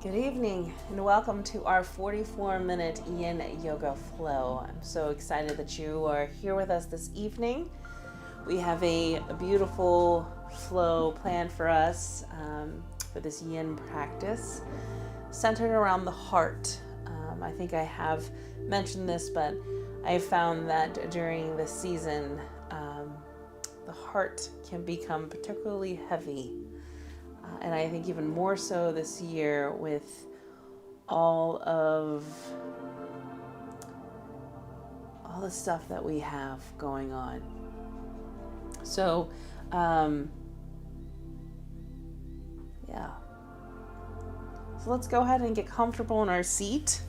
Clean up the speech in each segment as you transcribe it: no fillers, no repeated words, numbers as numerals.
Good evening and welcome to our 44-minute Yin Yoga flow. I'm so excited that you are here with us this evening. We have a beautiful flow planned for us for this Yin practice centered around the heart. I think I have mentioned this, but I found that during this season, the heart can become particularly heavy. And I think even more so this year with all the stuff that we have going on. So, So let's go ahead and get comfortable in our seat.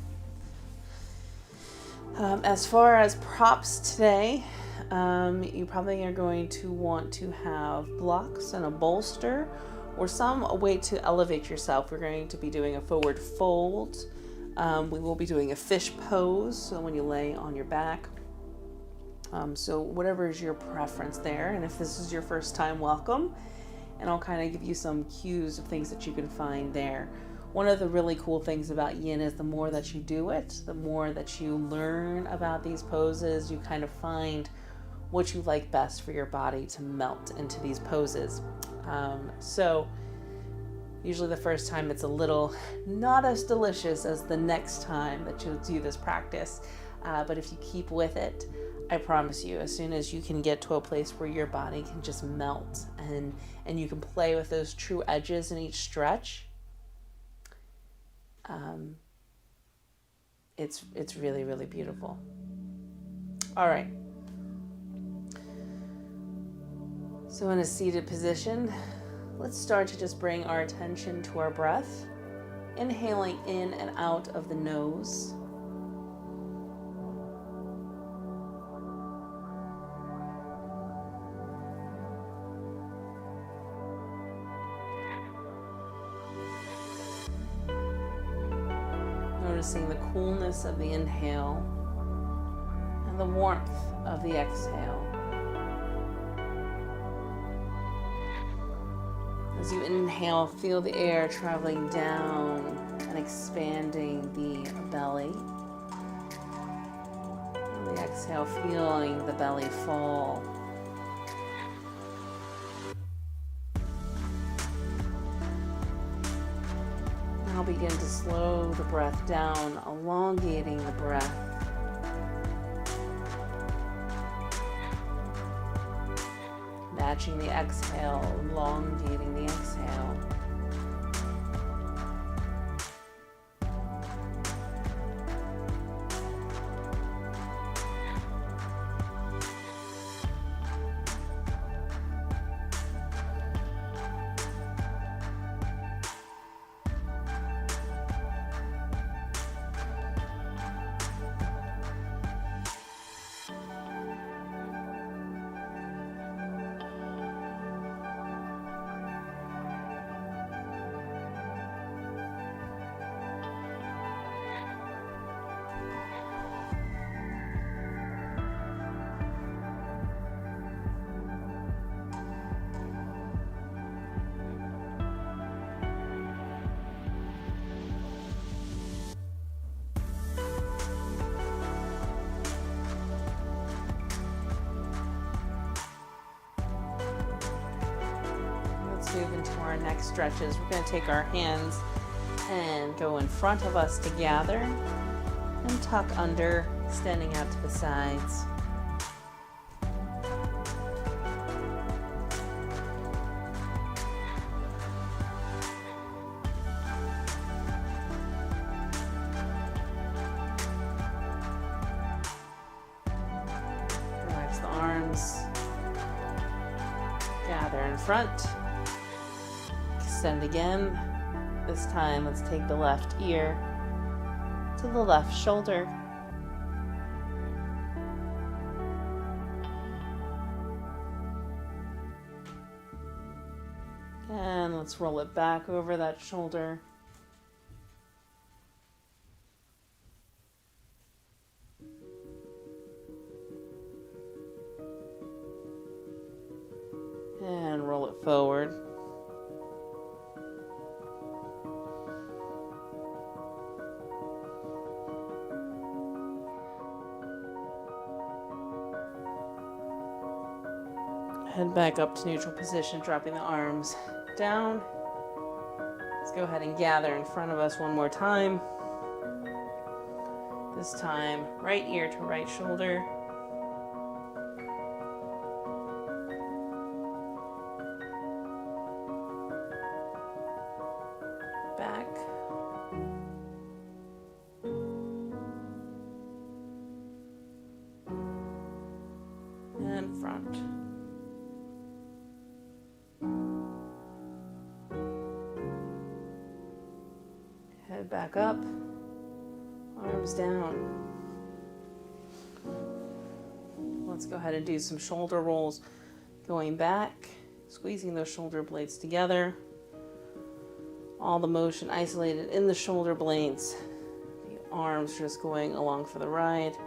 As far as props today, you probably are going to want to have blocks and a bolster or a way to elevate yourself. We're going to be doing a forward fold. We will be doing a fish pose, so when you lay on your back. So whatever is your preference there. And if this is your first time, welcome. And I'll kind of give you some cues of things that you can find there. One of the really cool things about Yin is the more that you do it, the more that you learn about these poses, you kind of find what you like best for your body to melt into these poses. So usually the first time it's a little not as delicious as the next time that you'll do this practice. But if you keep with it, I promise you, as soon as you can get to a place where your body can just melt and you can play with those true edges in each stretch, it's really, really beautiful. All right. So in a seated position, let's start to just bring our attention to our breath, inhaling in and out of the nose. Noticing the coolness of the inhale and the warmth of the exhale. As you inhale, feel the air traveling down and expanding the belly. On the exhale, feeling the belly fall. Now begin to slow the breath down, elongating the breath. Matching the exhale, elongating the exhale. Move into our next stretches. We're going to take our hands and go in front of us to gather and tuck under, extending out to the sides. Relax the arms. Gather in front. Extend again. This time, let's take the left ear to the left shoulder. And let's roll it back over that shoulder. And roll it forward. Head back up to neutral position, dropping the arms down. Let's go ahead and gather in front of us one more time. This time, right ear to right shoulder. Back. And front. Head back up, arms down. Let's go ahead and do some shoulder rolls. Going back, squeezing those shoulder blades together. All the motion isolated in the shoulder blades. The arms just going along for the ride.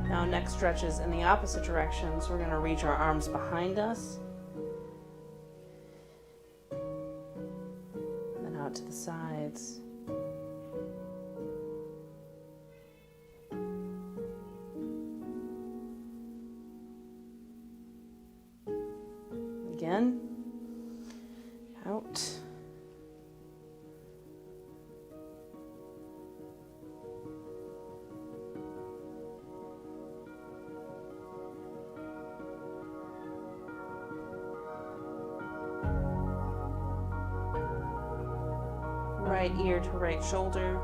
Now next stretches in the opposite direction, so we're going to reach our arms behind us. And then out to the sides. Again. Out. Right ear to right shoulder.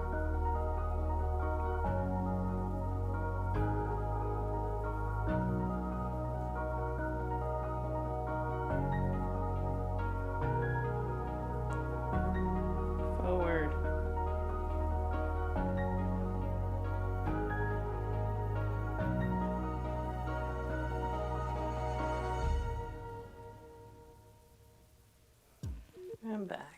Forward. And back.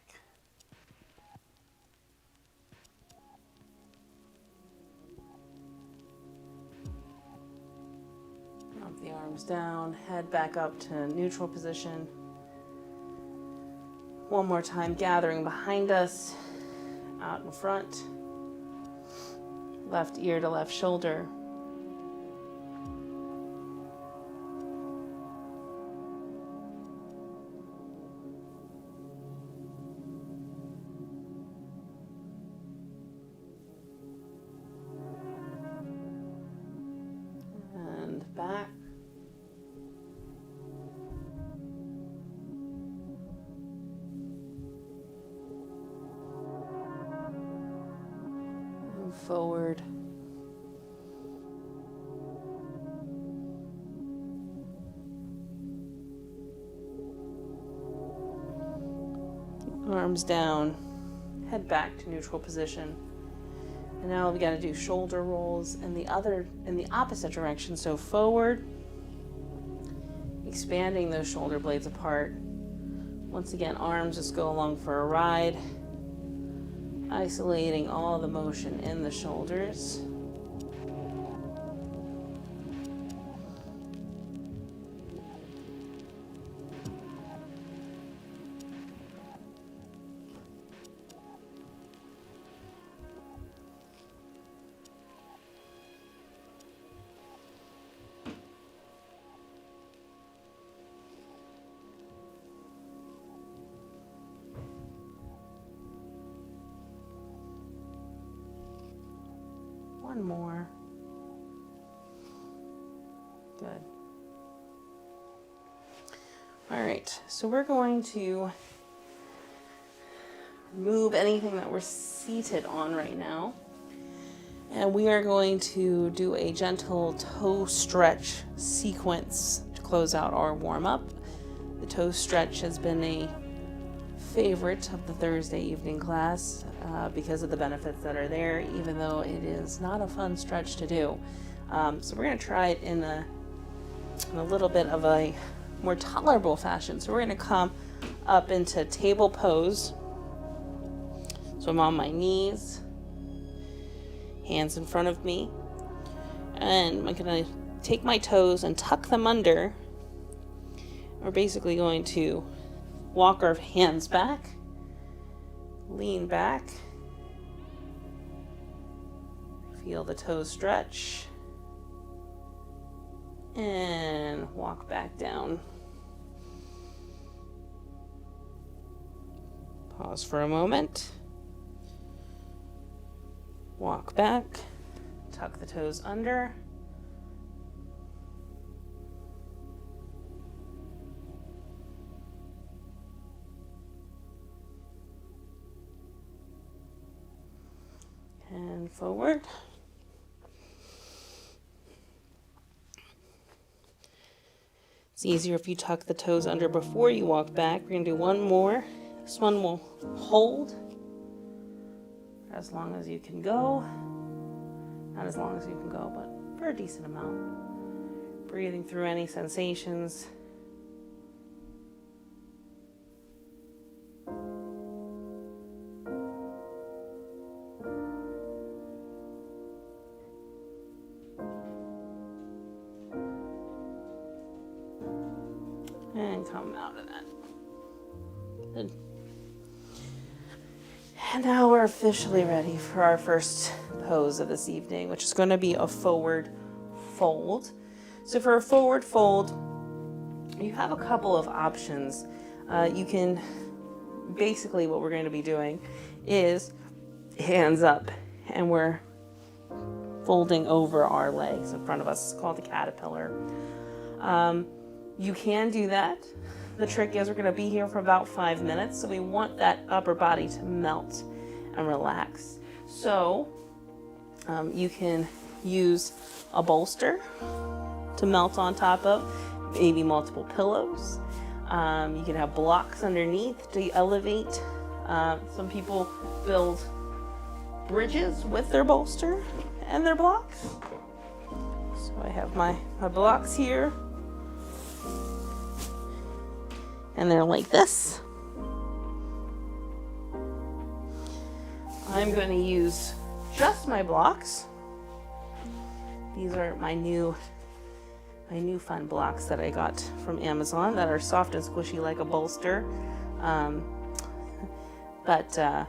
The arms down, head back up to neutral position. One more time, gathering behind us, out in front. Left ear to left shoulder. And back. Forward. Arms down, head back to neutral position. And now we got to do shoulder rolls in the opposite direction. So forward, expanding those shoulder blades apart. Once again, arms just go along for a ride. Isolating all the motion in the shoulders. One more. Good. All right, so we're going to remove anything that we're seated on right now. And we are going to do a gentle toe stretch sequence to close out our warm-up. The toe stretch has been a favorite of the Thursday evening class because of the benefits that are there, even though it is not a fun stretch to do. So we're going to try it in a little bit of a more tolerable fashion. So we're going to come up into table pose. So I'm on my knees, hands in front of me, and I'm going to take my toes and tuck them under. We're basically going to walk our hands back, lean back, feel the toes stretch, and walk back down. Pause for a moment. Walk back, tuck the toes under. And forward. It's easier if you tuck the toes under before you walk back. We're going to do one more. This one will hold as long as you can go. Not as long as you can go, but for a decent amount. Breathing through any sensations. And come out of that. Good. And now we're officially ready for our first pose of this evening, which is going to be a forward fold. So for a forward fold, you have a couple of options. You can, basically what we're going to be doing is hands up, and we're folding over our legs in front of us. It's called the caterpillar. You can do that. The trick is we're going to be here for about 5 minutes, so we want that upper body to melt and relax. So you can use a bolster to melt on top of, maybe multiple pillows. You can have blocks underneath to elevate. Some people build bridges with their bolster and their blocks. So I have my blocks here. And they're like this. I'm going to use just my blocks. These are my new fun blocks that I got from Amazon that are soft and squishy like a bolster. But they're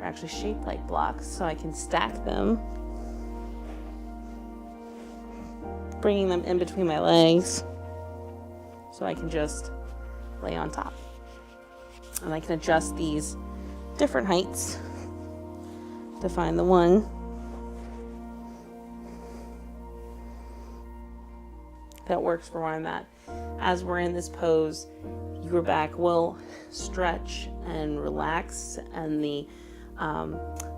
actually shaped like blocks, so I can stack them, bringing them in between my legs. So I can just lay on top. And I can adjust these different heights to find the one that works for where I'm at. As we're in this pose, your back will stretch and relax, and the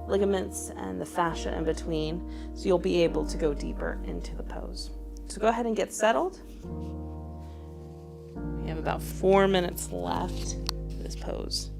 ligaments and the fascia in between, so you'll be able to go deeper into the pose. So go ahead and get settled. We have about 4 minutes left for this pose.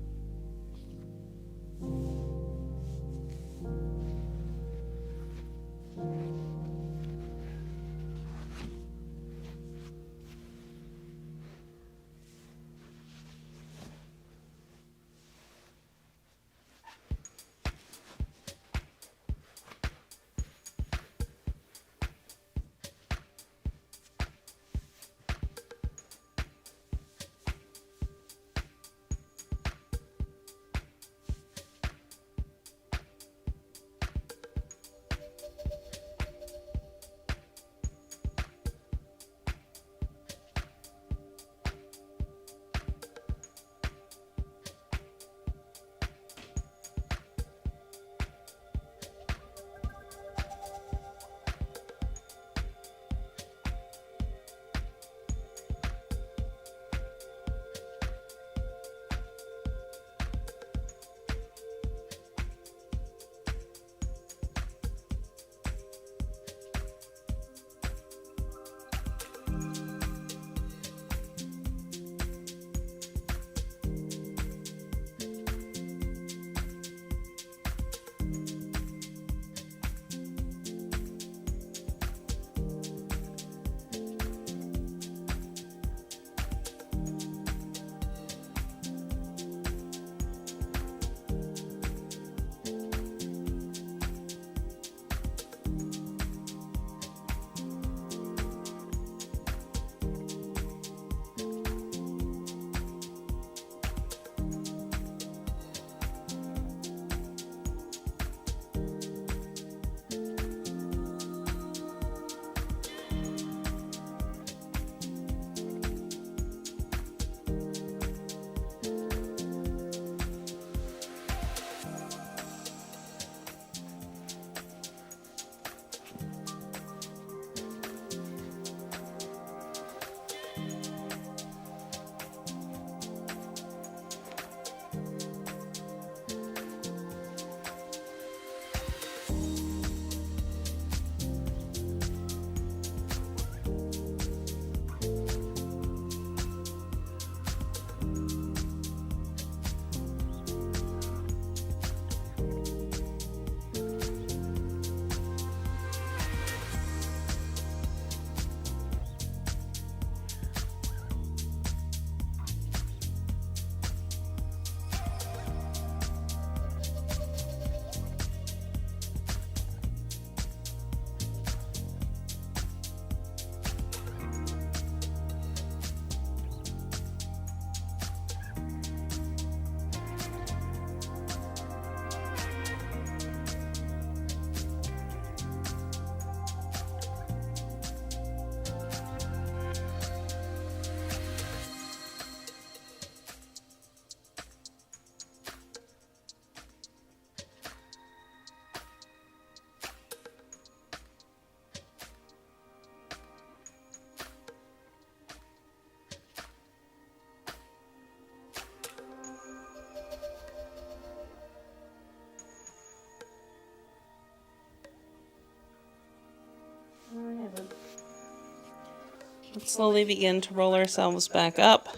Let's slowly begin to roll ourselves back up.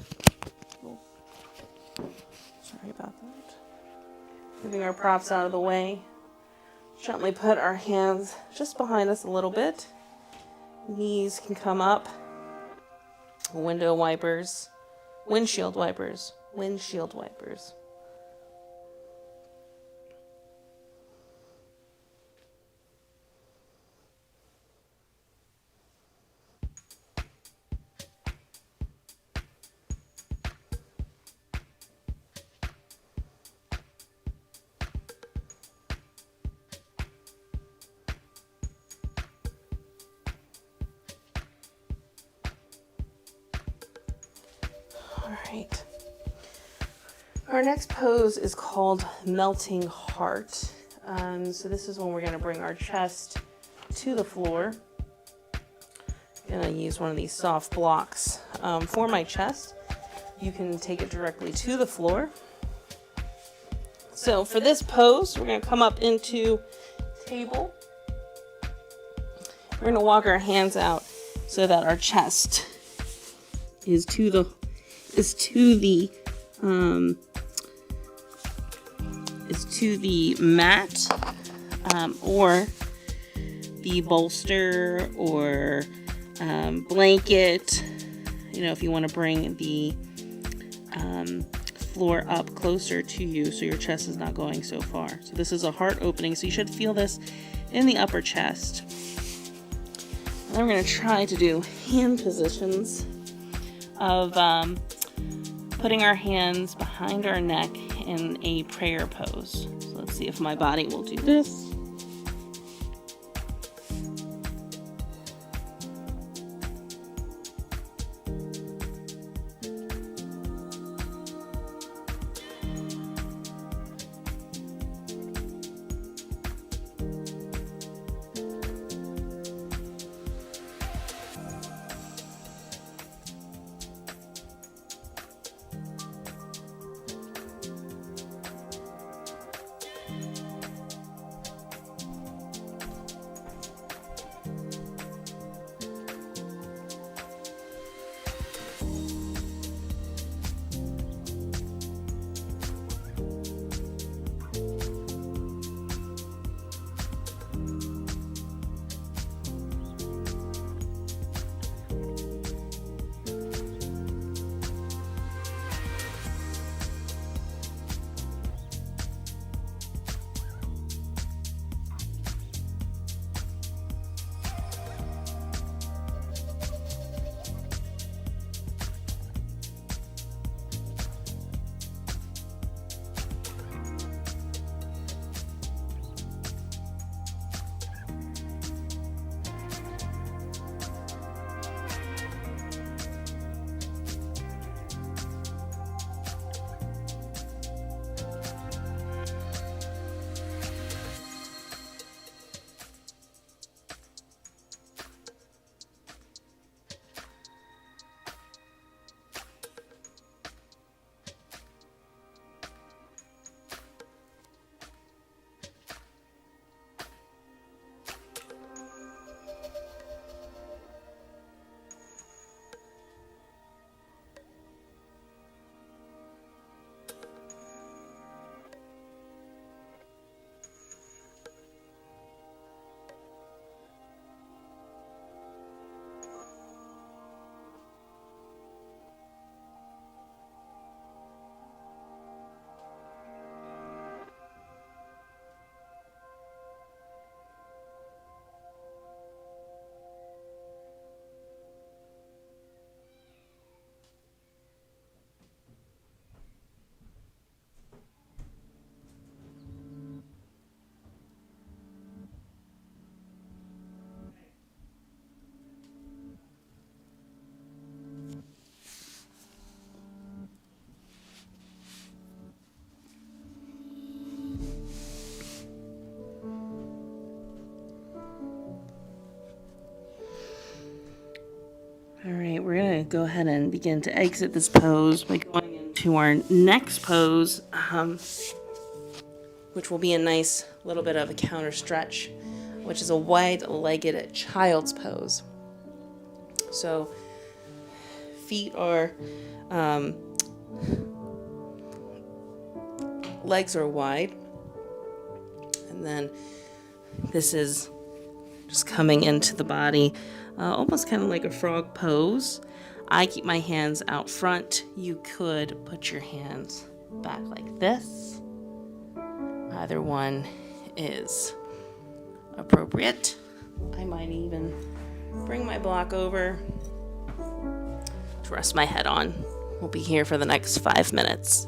Oh, sorry about that. Moving our props out of the way. Gently put our hands just behind us a little bit. Knees can come up. Windshield wipers. Alright. Our next pose is called Melting Heart. So this is when we're going to bring our chest to the floor. I'm going to use one of these soft blocks for my chest. You can take it directly to the floor. So for this pose, we're going to come up into table. We're going to walk our hands out so that our chest is to the mat or the bolster or blanket. If you want to bring the floor up closer to you so your chest is not going so far. So this is a heart opening, so you should feel this in the upper chest. And then we're going to try to do hand positions of putting our hands behind our neck in a prayer pose. So let's see if my body will do this. All right, we're going to go ahead and begin to exit this pose by going into our next pose, which will be a nice little bit of a counter stretch, which is a wide-legged child's pose. So feet are, legs are wide. And then this is just coming into the body, almost kind of like a frog pose. I keep my hands out front. You could put your hands back like this. Either one is appropriate. I might even bring my block over to rest my head on. We'll be here for the next 5 minutes.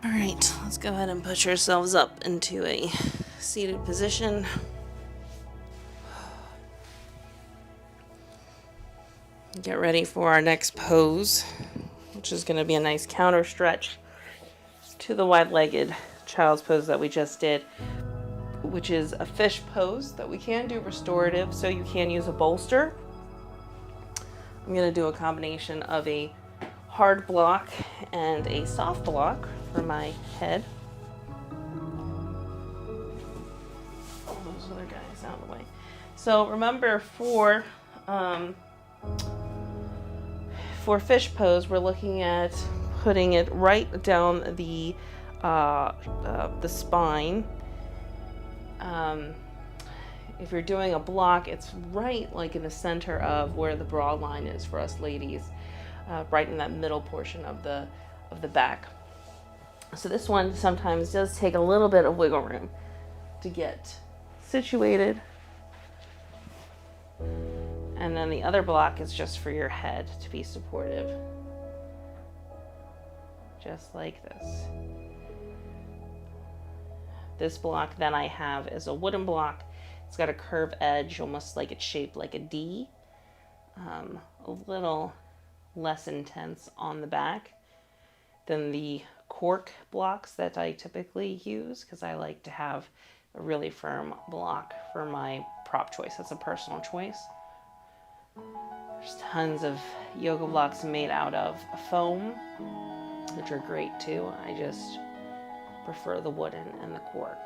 All right, let's go ahead and push ourselves up into a seated position. Get ready for our next pose, which is going to be a nice counter stretch to the wide-legged child's pose that we just did. which is a fish pose that we can do restorative, so you can use a bolster. I'm going to do a combination of a hard block and a soft block for my head. All those other guys out of the way. So remember, for fish pose, we're looking at putting it right down the spine. If you're doing a block, it's right like in the center of where the broad line is for us ladies, right in that middle portion of the back. So this one sometimes does take a little bit of wiggle room to get situated. And then the other block is just for your head to be supportive. Just like this. This block then I have is a wooden block. It's got a curved edge, almost like it's shaped like a D. A little less intense on the back than the cork blocks that I typically use, because I like to have a really firm block for my prop choice. That's a personal choice. There's tons of yoga blocks made out of foam, which are great too. I just prefer the wooden and the cork.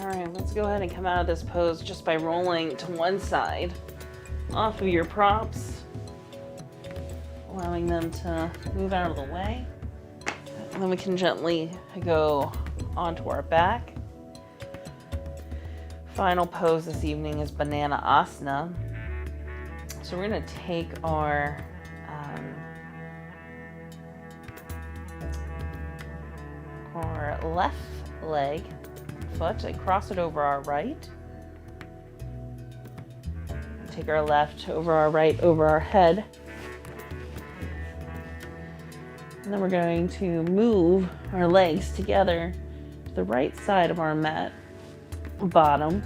Alright, let's go ahead and come out of this pose just by rolling to one side off of your props, allowing them to move out of the way. And then we can gently go onto our back. Final pose this evening is banana asana. So we're going to take our left leg, foot, and cross it over our right. Take our left over our right, over our head. And then we're going to move our legs together to the right side of our mat, bottom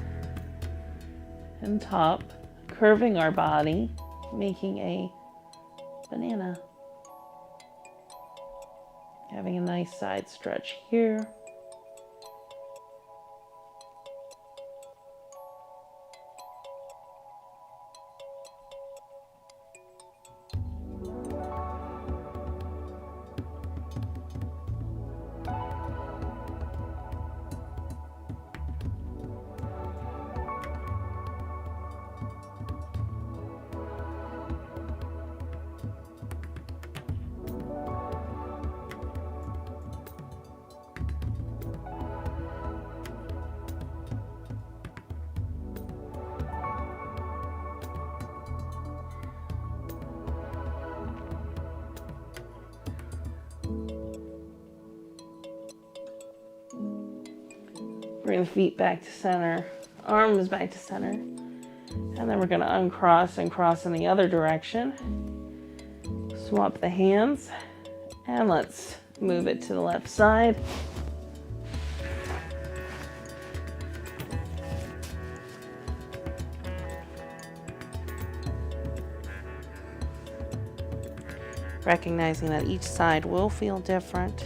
and top, curving our body, making a banana. Having a nice side stretch here. Bring the feet back to center, arms back to center, and then we're going to uncross and cross in the other direction. Swap the hands, and let's move it to the left side. Recognizing that each side will feel different.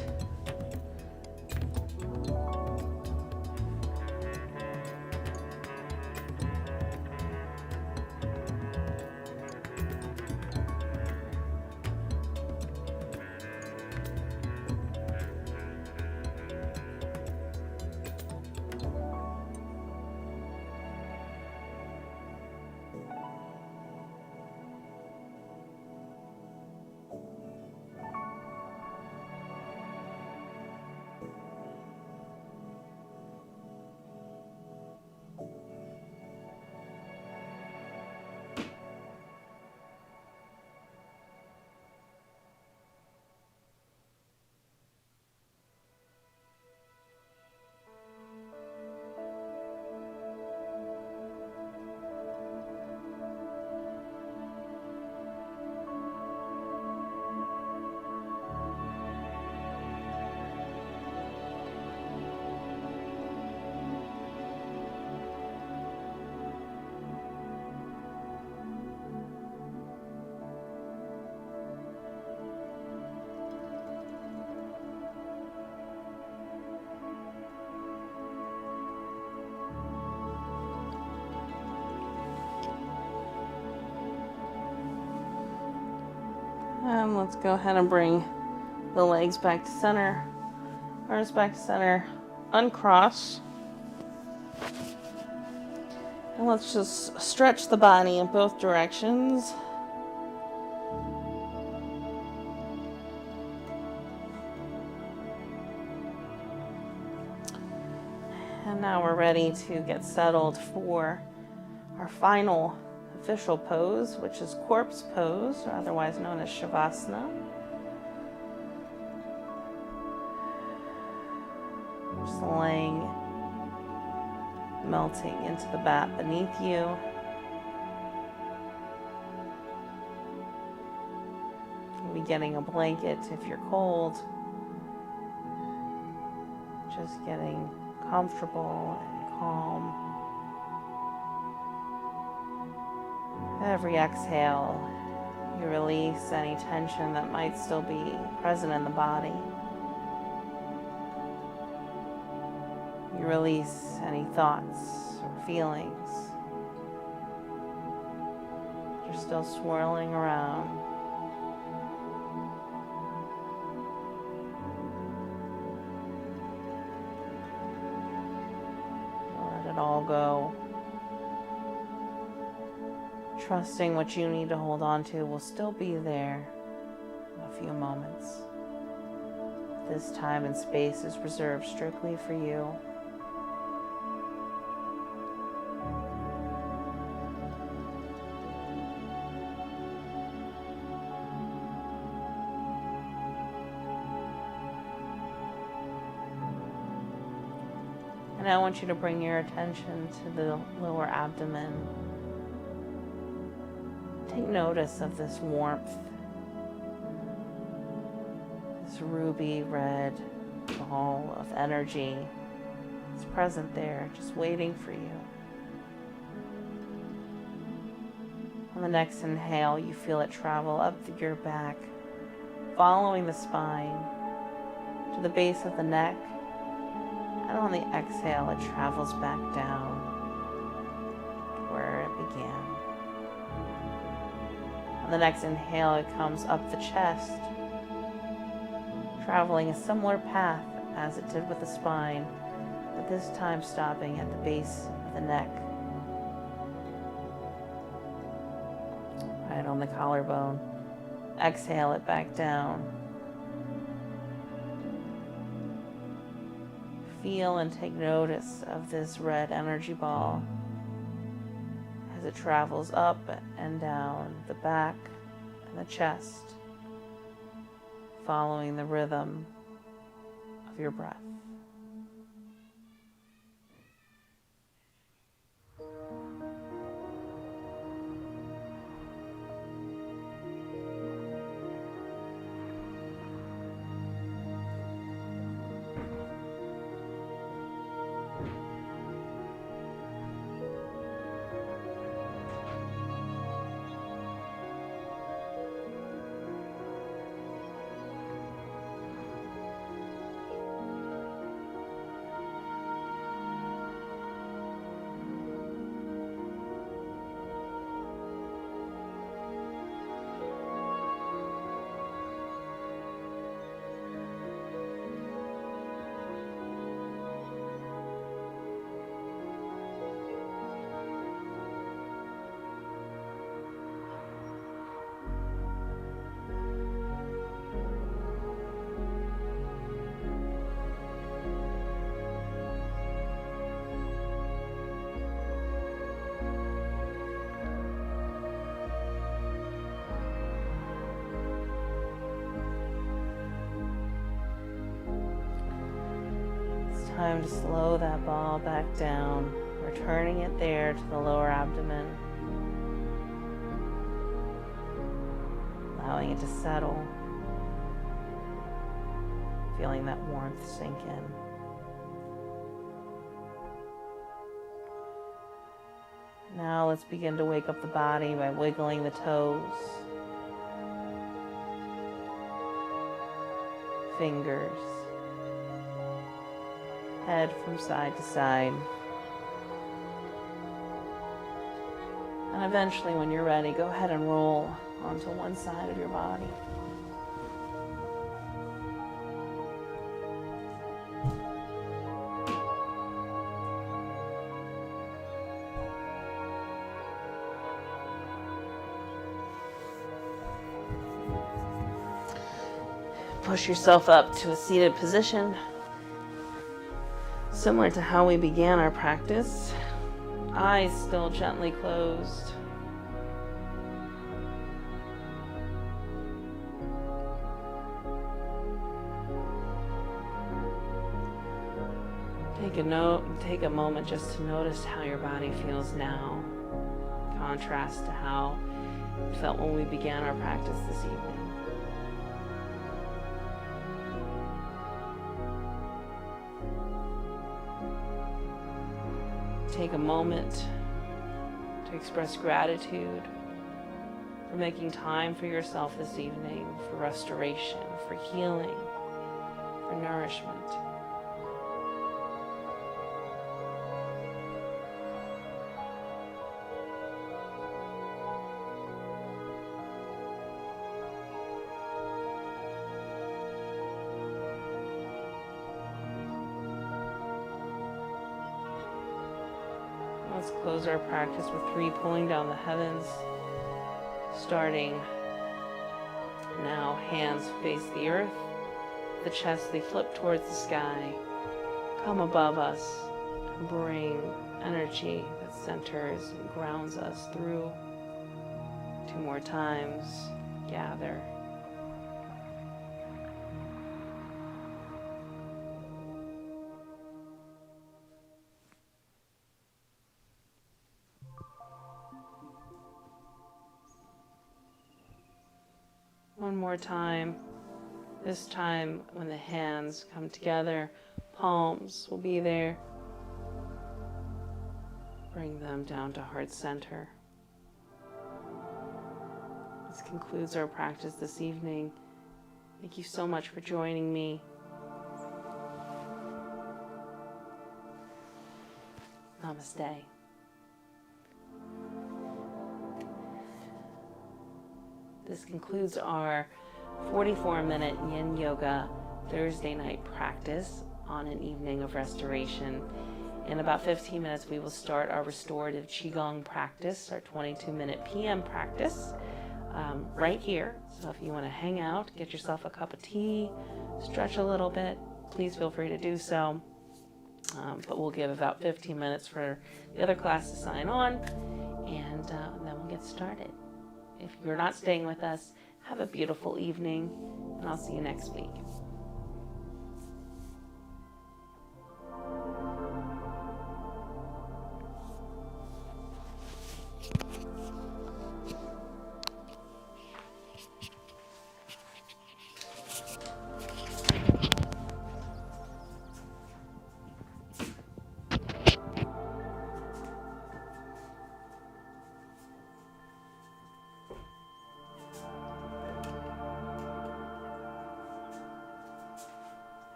And let's go ahead and bring the legs back to center, arms back to center, uncross. And let's just stretch the body in both directions. And now we're ready to get settled for our final official pose, which is corpse pose, or otherwise known as Shavasana. Just laying, melting into the mat beneath you. You'll be getting a blanket if you're cold. Just getting comfortable and calm. Every exhale, you release any tension that might still be present in the body. You release any thoughts or feelings. You're still swirling around. Let it all go. Trusting what you need to hold on to will still be there in a few moments. This time and space is reserved strictly for you. And I want you to bring your attention to the lower abdomen. Take notice of this warmth, this ruby red ball of energy. It's present there, just waiting for you. On the next inhale, you feel it travel up your back, following the spine to the base of the neck. And on the exhale, it travels back down to where it began. On the next inhale, it comes up the chest, traveling a similar path as it did with the spine, but this time stopping at the base of the neck, right on the collarbone. Exhale it back down. Feel and take notice of this red energy ball as it travels up and down the back and the chest, following the rhythm of your breath. Time to slow that ball back down, returning it there to the lower abdomen, allowing it to settle, feeling that warmth sink in. Now let's begin to wake up the body by wiggling the toes, fingers, head from side to side. And eventually, when you're ready, go ahead and roll onto one side of your body. Push yourself up to a seated position. Similar to how we began our practice, eyes still gently closed. Take a moment just to notice how your body feels now. Contrast to how it felt when we began our practice this evening. Take a moment to express gratitude for making time for yourself this evening, for restoration, for healing, for nourishment. Let's close our practice with 3 pulling down the heavens, starting now, hands face the earth, the chest, they flip towards the sky, come above us, and bring energy that centers and grounds us through. 2 more times. Gather. One more time. This time, when the hands come together, palms will be there. Bring them down to heart center. This concludes our practice this evening. Thank you so much for joining me. Namaste. This concludes our 44-minute Yin Yoga Thursday night practice on an evening of restoration. In about 15 minutes, we will start our Restorative Qigong practice, our 22-minute PM practice, right here. So if you want to hang out, get yourself a cup of tea, stretch a little bit, please feel free to do so. But we'll give about 15 minutes for the other class to sign on, and then we'll get started. If you're not staying with us, have a beautiful evening, and I'll see you next week.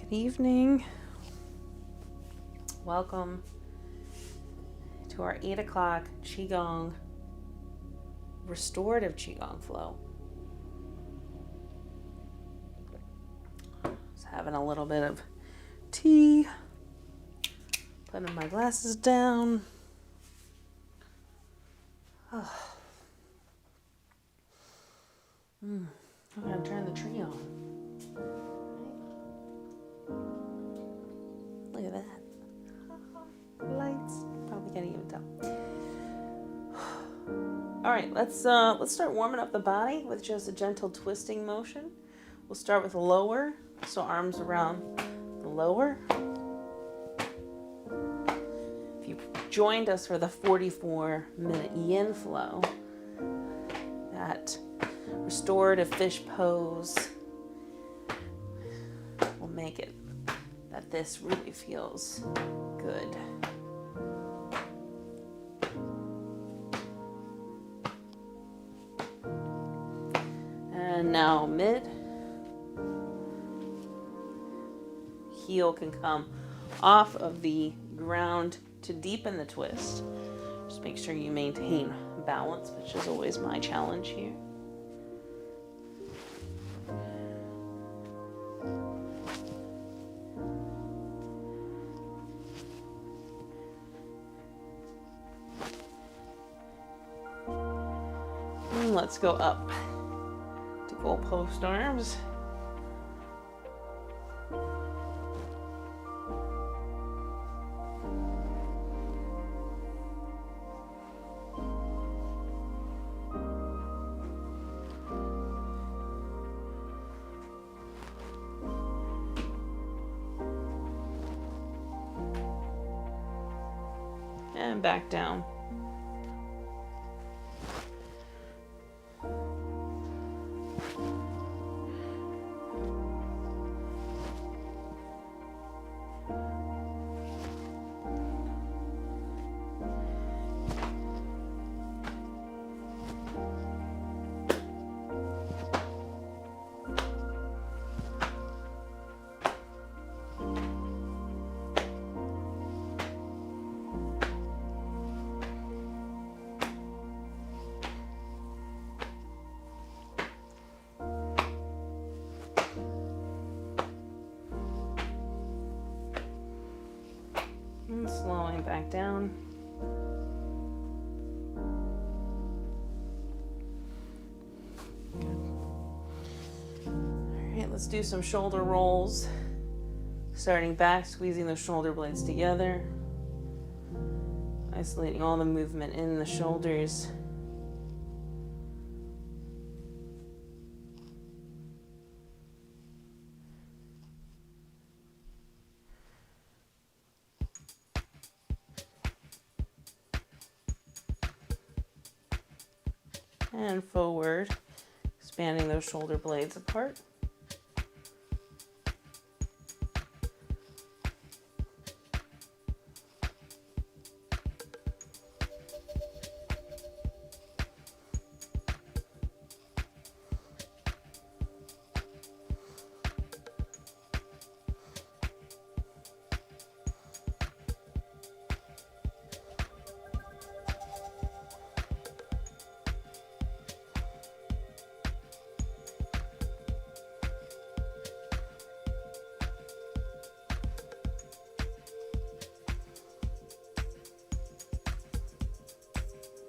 Good evening. Welcome to our 8 o'clock Qigong, restorative Qigong flow. Just having a little bit of tea, putting my glasses down. I'm going to turn the tree on. Look at that. Lights. Probably can't even tell. All right, let's start warming up the body with just a gentle twisting motion. We'll start with lower, so arms around the lower. If you joined us for the 44-minute yin flow, that restorative fish pose will make it that this really feels good. And now mid. Heel can come off of the ground to deepen the twist. Just make sure you maintain balance, which is always my challenge here. And let's go up to goalpost arms. And back down. And slowing back down. Good. All right, let's do some shoulder rolls. Starting back, squeezing the shoulder blades together. Isolating all the movement in the shoulders. And forward, expanding those shoulder blades apart.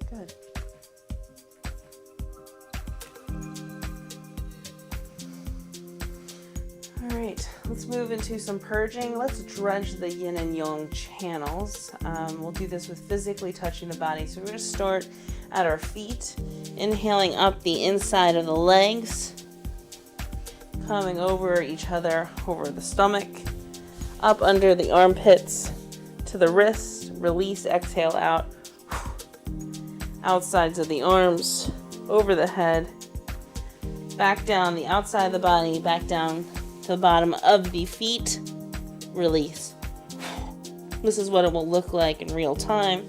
Good. All right, let's move into some purging. Let's dredge the yin and yang channels. We'll do this with physically touching the body. So we're going to start at our feet, inhaling up the inside of the legs, coming over each other, over the stomach, up under the armpits to the wrists. Release, exhale out. Outsides of the arms, over the head, back down the outside of the body, back down to the bottom of the feet. Release. This is what it will look like in real time.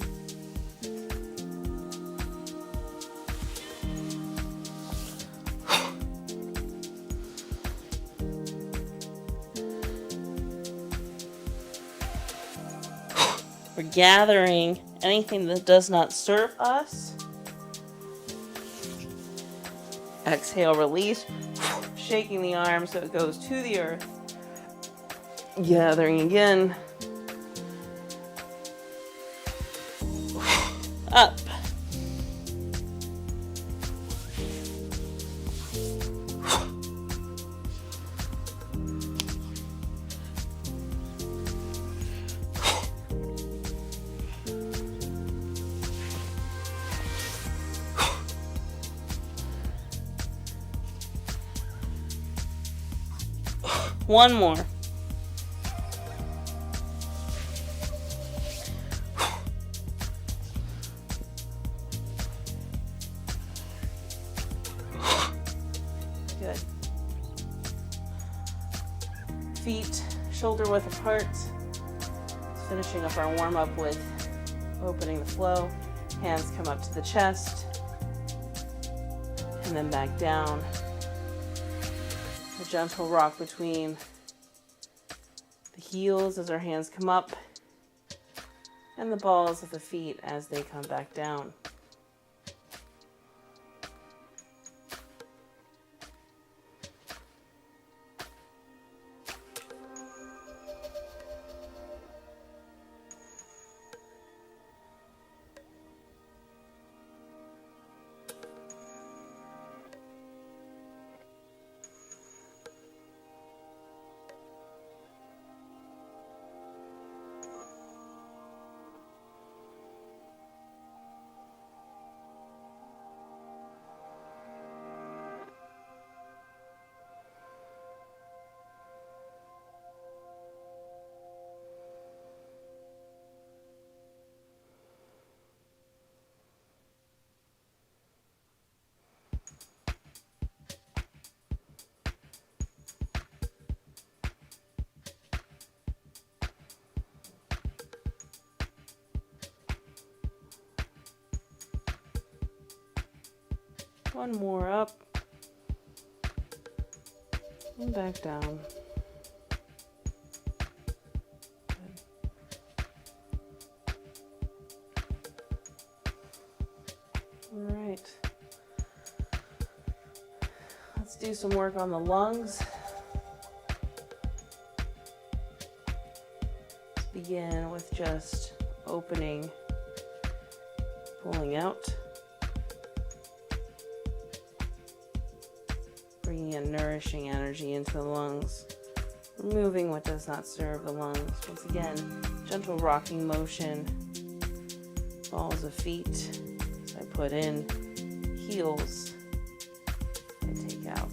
gathering anything that does not serve us. Exhale, release, shaking the arm so it goes to the earth. Gathering again. Up. One more. Good. Feet shoulder width apart. Finishing up our warm up with opening the flow. Hands come up to the chest and then back down. A gentle rock between the heels as our hands come up and the balls of the feet as they come back down. One more up and back down. Good. All right. Let's do some work on the lungs. Let's begin with just opening, pulling out. Bringing in nourishing energy into the lungs, removing what does not serve the lungs. Once again, gentle rocking motion, balls of feet. So I put in, heels, I take out.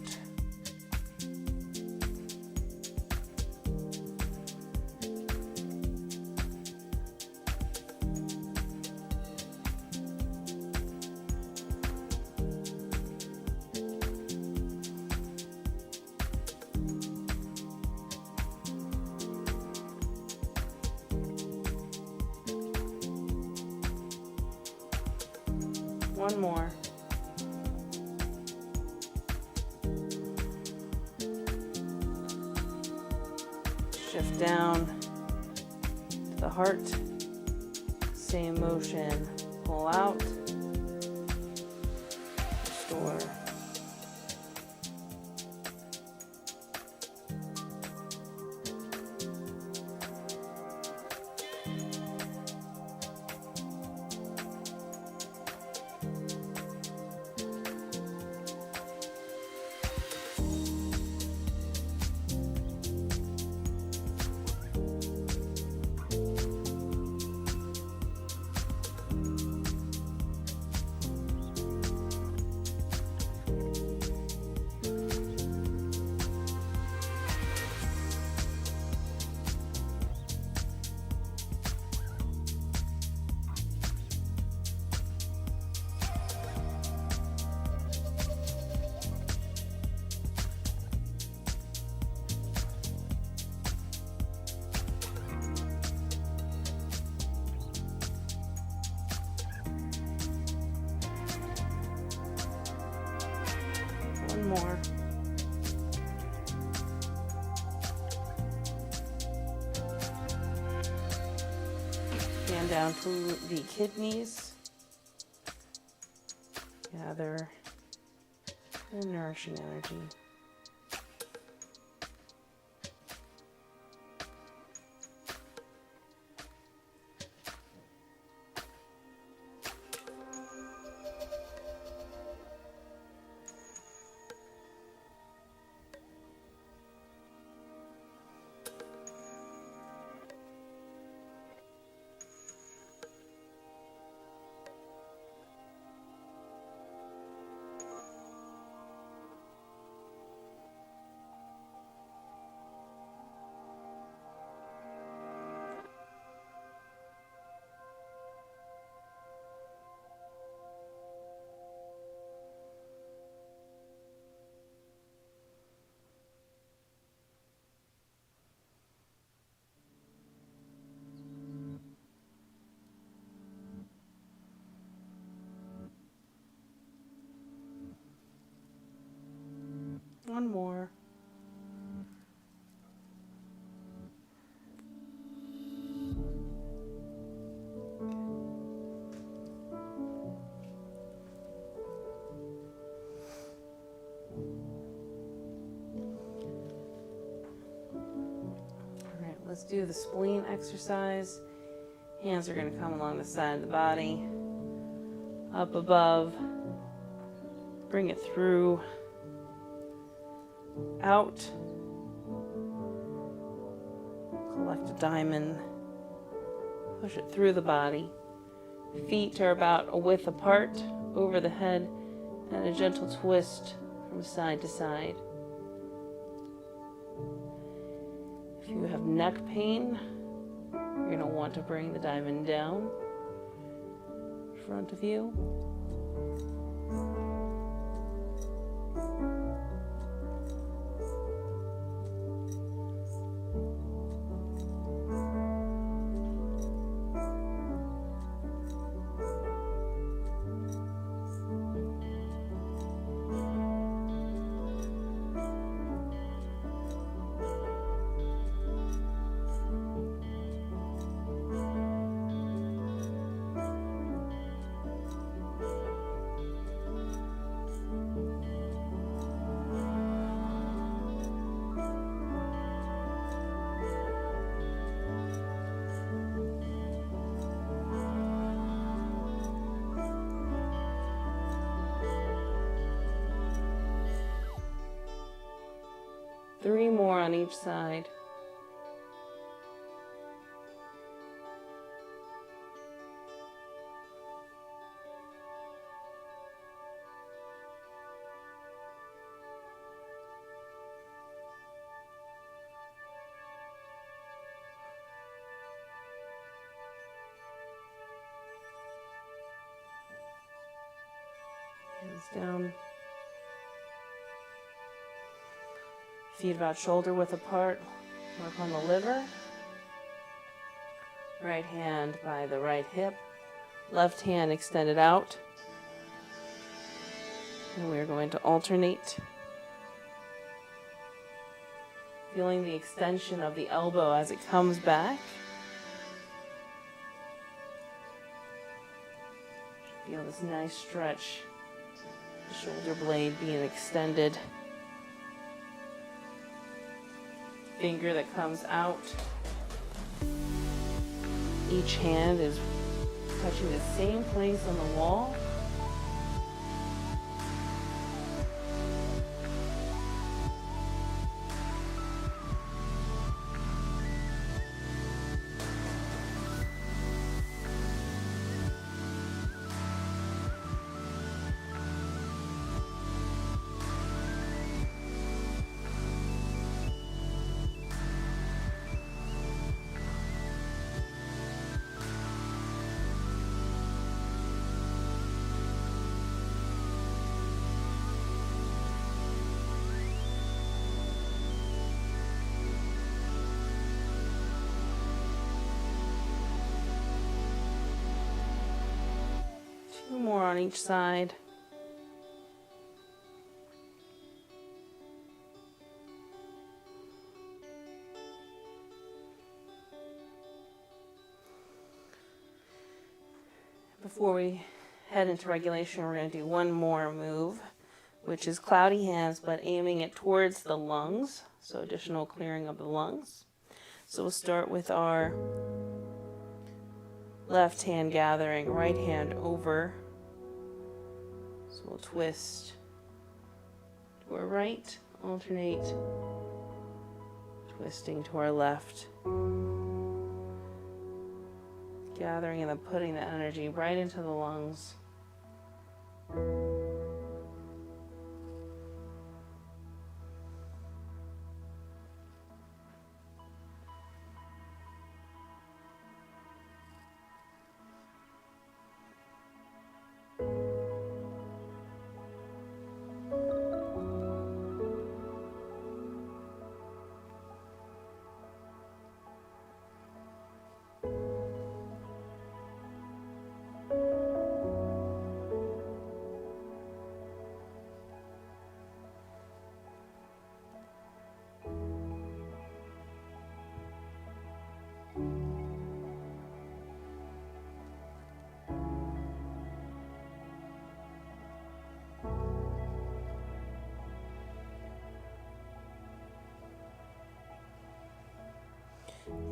One more. Shift down to the heart. Same motion. Pull out. Restore. One more. and down to the kidneys. Gather the nourishing energy. One more. All right, let's do the spleen exercise. Hands are going to come along the side of the body, up above, bring it through, out, collect a diamond, push it through the body. Feet are about a width apart over the head, and a gentle twist from side to side. If you have neck pain, you're going to want to bring the diamond down in front of you. Three more on each side. Hands down. Feet about shoulder width apart. Work on the liver. Right hand by the right hip. Left hand extended out. And we're going to alternate. Feeling the extension of the elbow as it comes back. Feel this nice stretch. The shoulder blade being extended. Finger that comes out. Each hand is touching the same place on the wall. Two more on each side. Before we head into regulation, we're going to do one more move, which is cloudy hands, but aiming it towards the lungs, so additional clearing of the lungs. So we'll start with our left hand gathering, right hand over. So we'll twist to our right, alternate, twisting to our left. Gathering and then putting the energy right into the lungs.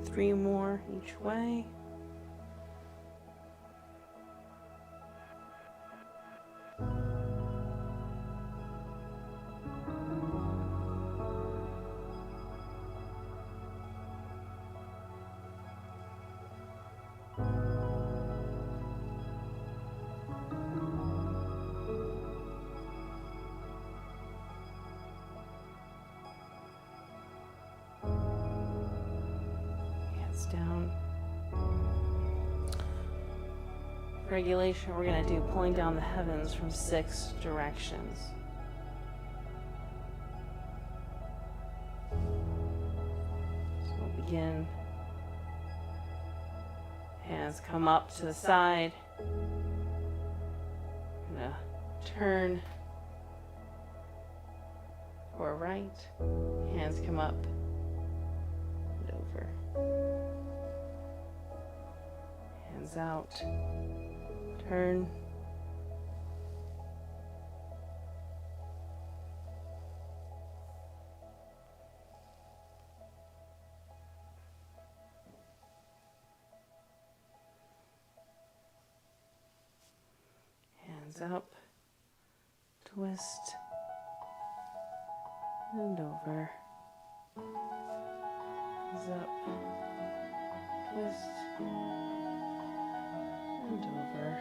Three more each way. Down. Regulation, we're going to do pulling down the heavens from 6 directions. So we'll begin. Hands come up to the side. I'm going to turn or right. Hands come up and over. Hands out, turn, hands up, twist, and over, hands up, twist, and over.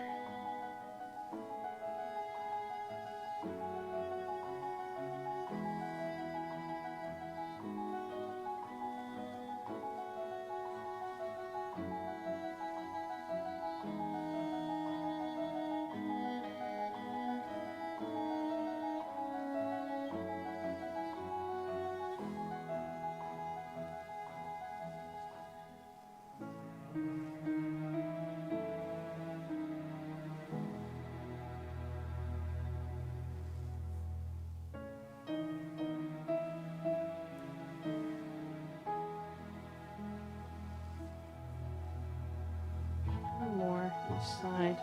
More each side.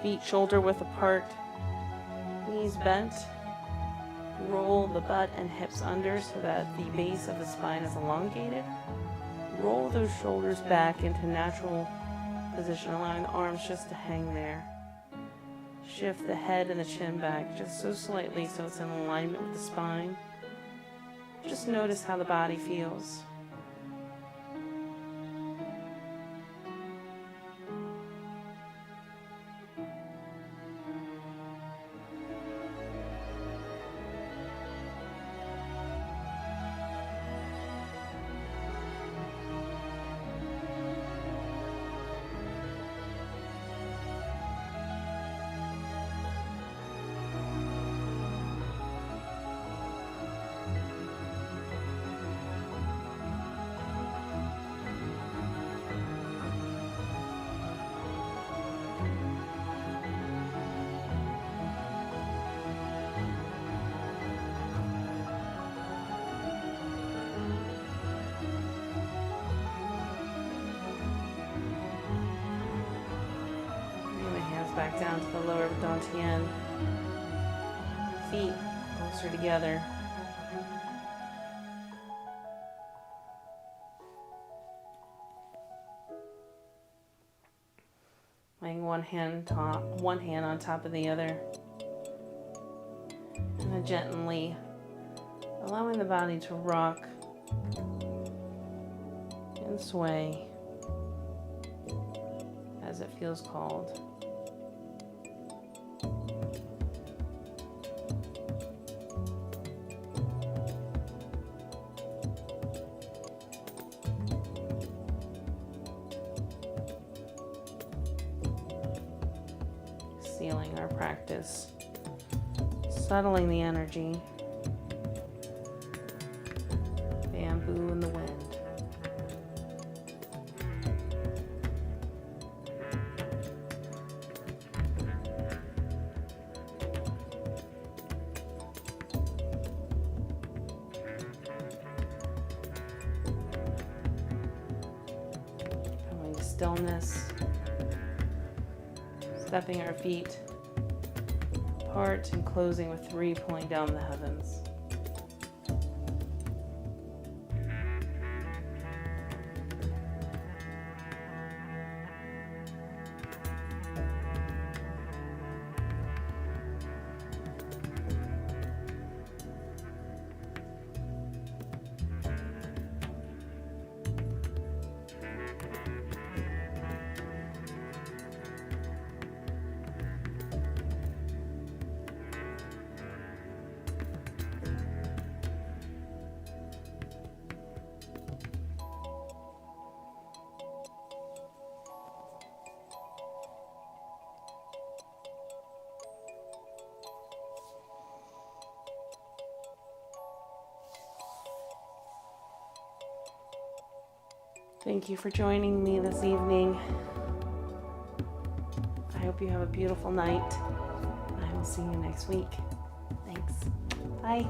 Feet shoulder width apart, knees bent. Roll the butt and hips under so that the base of the spine is elongated. Roll those shoulders back into natural position, allowing the arms just to hang there. Shift the head and the chin back just so slightly so it's in alignment with the spine. Just notice how the body feels. back down to the lower dantian. Feet closer together. Laying one hand on top of the other. And then gently allowing the body to rock and sway as it feels called. Sealing our practice, settling the energy, bamboo in the wind. Coming to stillness. Stepping our feet apart and closing with 3, pulling down the heavens. Thank you for joining me this evening. I hope you have a beautiful night. I will see you next week. Thanks. Bye.